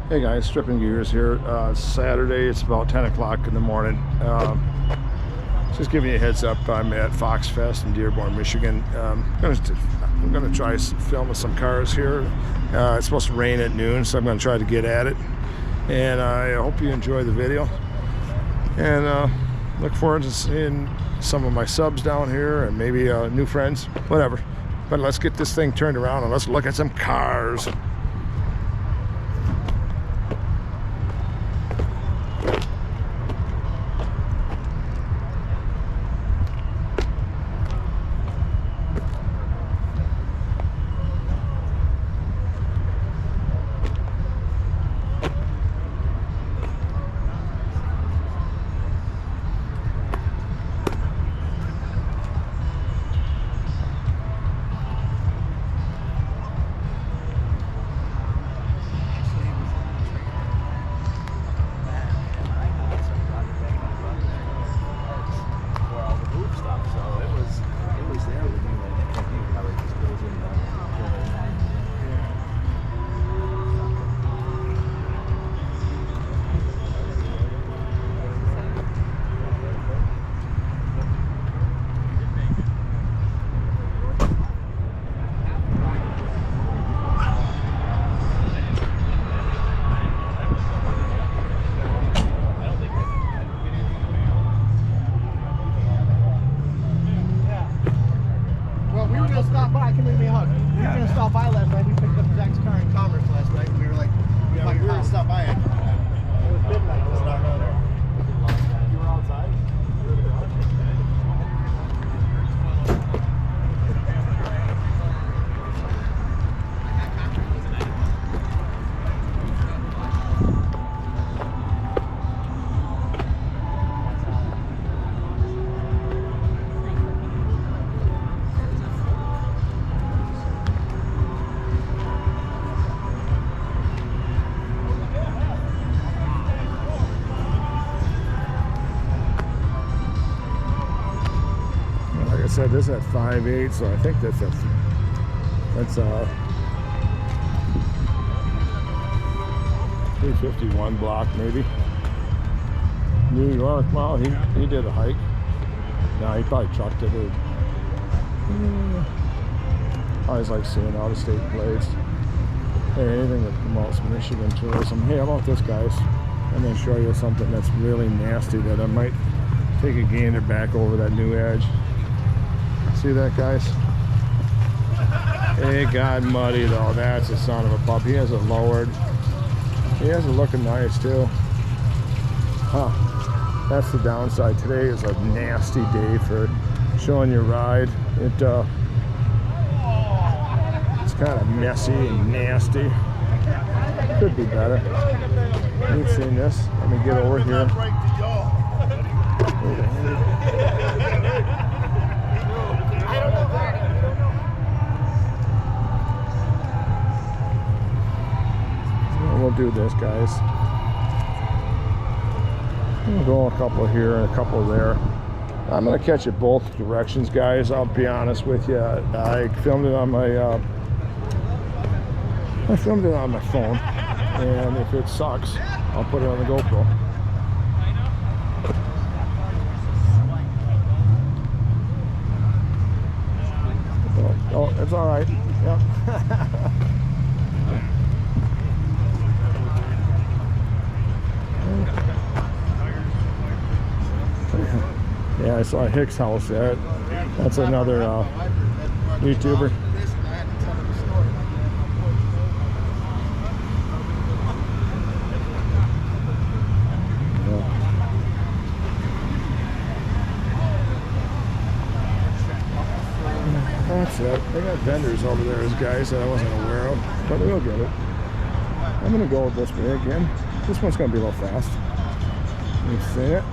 Hey guys, stripping gears here. Saturday, it's about 10 o'clock in the morning. Just giving you a heads up, I'm at Fox Fest in Dearborn, Michigan. I'm gonna try filming some cars here. It's supposed to rain at noon, so I'm gonna try to get at it. And I hope you enjoy the video. And look forward to seeing some of my subs down here and maybe new friends, whatever. But let's get this thing turned around and let's look at some cars. Stop by, come give me a hug. We were gonna stop by last night. We picked up Zach's car in Commerce last night. And we were like, we were gonna stop by it. It was midnight. It was not going there. You were outside? You were in the garage? Like I said, this is at 5.8, so I think that's 351 block maybe. New York. Well, he did a hike. No, he probably trucked it. Or, I always like seeing out-of-state plates. Hey, anything that promotes Michigan tourism. Hey, how about this, guys? I'm going to show you something that's really nasty that I might take a gander back over that new edge. See that, guys? It got muddy though. That's a son of a pup. He has it lowered. He has it looking nice too. Huh. That's the downside. Today is a nasty day for showing your ride. It's kind of messy and nasty. Could be better. You've seen this. Let me get over here. We'll do this, guys. We'll go a couple here and a couple there. I'm gonna catch it both directions, guys. I'll be honest with you. I filmed it on my phone, and if it sucks, I'll put it on the GoPro. Oh, it's all right. Yep. Yeah, I saw Hicks' house there. That's another YouTuber. That's it. They got vendors over there as guys that I wasn't aware of, but we'll get it. I'm gonna go with this way again. This one's gonna be a little fast. You see it?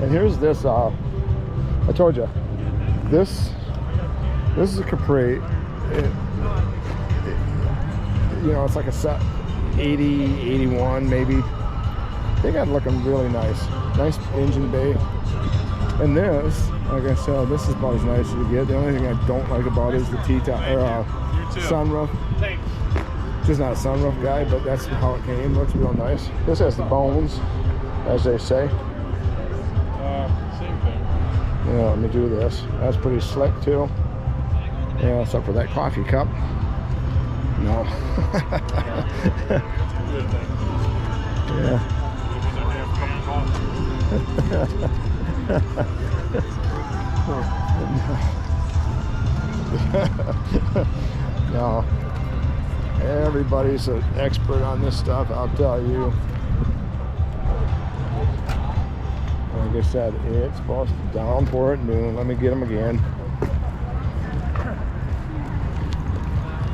And here's this, I told you, this is a Capri. You know, it's like a set 80, 81 maybe. They got it looking really nice. Nice engine bay. And this, like I said, this is about as nice as you get. The only thing I don't like about it is the T-top or sunroof. Just not a sunroof guy, but that's how it came. Looks real nice. This has the bones, as they say. Same thing. Yeah, let me do this. That's pretty slick too. Yeah, except for that coffee cup. No. Yeah. No. Everybody's an expert on this stuff, I'll tell you. Like I said, it's supposed to downpour at noon. Let me get them again.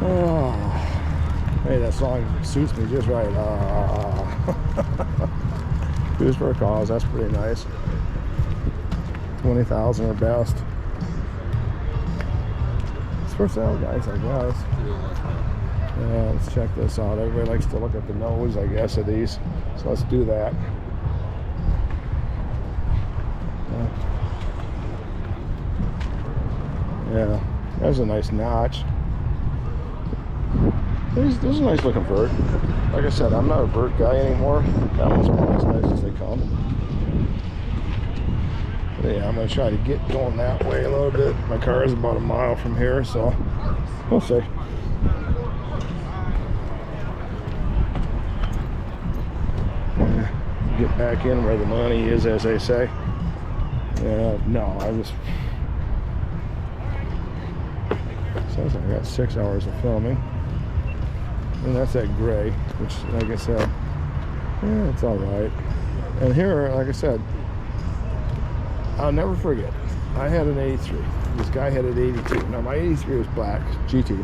Oh, hey, that song suits me just right. Who's for a cause? That's pretty nice. 20,000 or best. It's for sale, guys, I guess. Yeah, let's check this out. Everybody likes to look at the nose, I guess, of these. So let's do that. Yeah, there's a nice notch. This is a nice looking vert. Like I said, I'm not a vert guy anymore. That one's about as nice as they come. But yeah, I'm going to try to get going that way a little bit. My car is about a mile from here, so we'll see. Yeah, get back in where the money is, as they say. Yeah, no, I just... Sounds like I got 6 hours of filming. And that's that gray, which, like I said, yeah, it's all right. And here, like I said, I'll never forget. I had an 83. This guy had an 82. Now, my 83 was black, GT.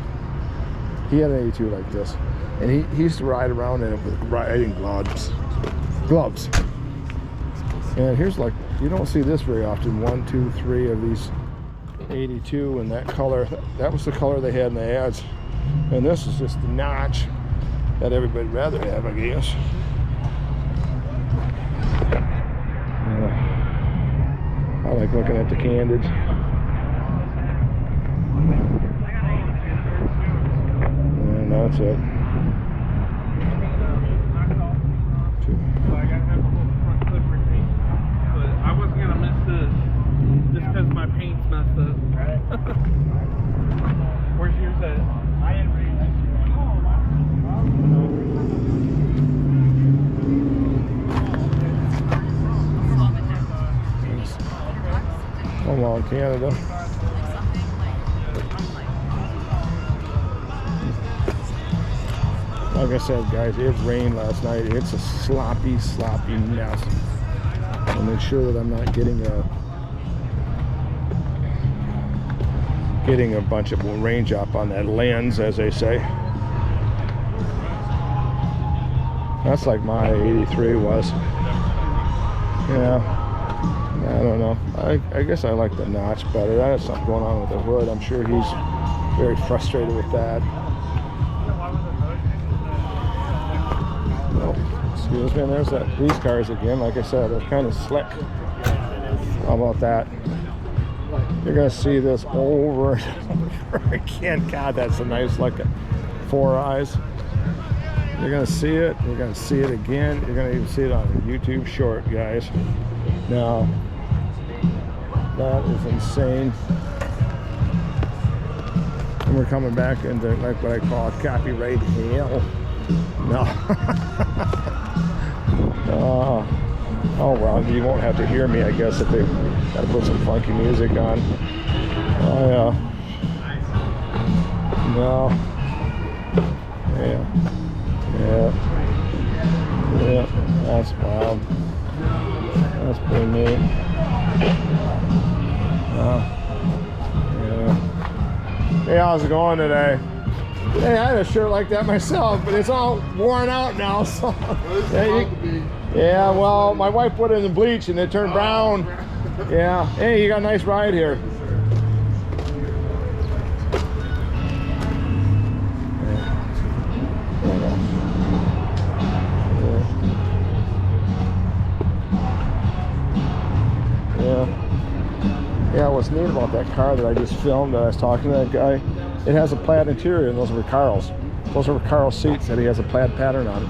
He had an 82 like this. And he used to ride around in it with riding gloves. And here's like, you don't see this very often. 1, 2, 3 of these 82 and that color. That was the color they had in the ads. And this is just the notch that everybody'd rather have, I guess. I like looking at the Candid. And that's it. I wasn't gonna miss this just because my paint's messed up. Where's yours at? Come on, Canada. Like I said, guys, it rained last night. It's a sloppy mess. I'll make sure that I'm not getting a bunch of rain drop on that lens, as they say. That's like my 83 was. Yeah. I don't know. I guess I like the notch better. That has something going on with the hood. I'm sure he's very frustrated with that. Oh, excuse me. There's these cars again. Like I said, they're kind of slick. How about that? You're gonna see this over and over again. God, that's a nice looking 4 eyes. You're gonna see it. You're gonna see it again. You're gonna even see it on a YouTube short, guys. Now, that is insane. And we're coming back into like what I call copyright hell. No. Oh well, you won't have to hear me, I guess, if they gotta put some funky music on. Oh yeah. No. Yeah. That's wild. That's pretty neat. Yeah. Hey, how's it going today? Hey, I had a shirt like that myself, but it's all worn out now. So yeah, Yeah, well, my wife put it in the bleach and it turned brown. Yeah. Hey, you got a nice ride here. Yeah, what's neat about that car that I just filmed, that I was talking to that guy, it has a plaid interior, and those were Carl's. Those were Carl's seats that he has a plaid pattern on it,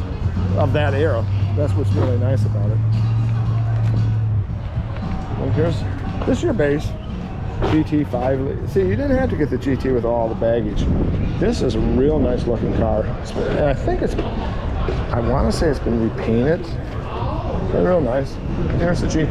of that era. That's what's really nice about it. And this is your base, GT5. See, you didn't have to get the GT with all the baggage. This is a real nice looking car. And I think I want to say it's been repainted. They're real nice. Here's the GT.